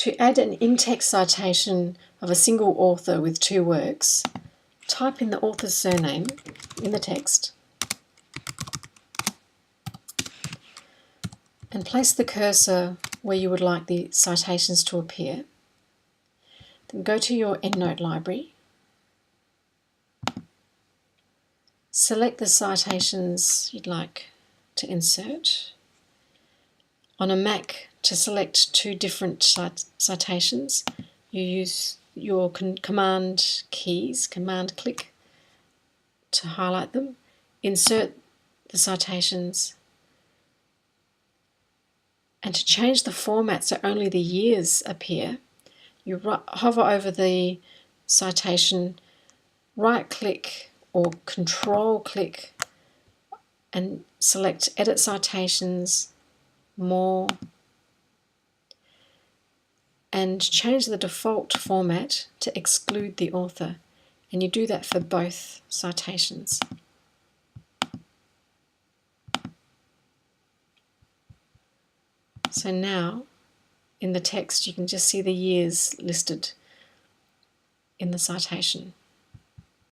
To add an in-text citation of a single author with two works, type in the author's surname in the text and place the cursor where you would like the citations to appear. Then go to your EndNote library, select the citations you'd like to insert. On a Mac, to select two different citations, you use your command keys, command click, to highlight them. Insert the citations, and to change the format so only the years appear, you hover over the citation, right click or control click and select Edit Citations, More, and change the default format to exclude the author, and you do that for both citations. So now in the text you can just see the years listed in the citation.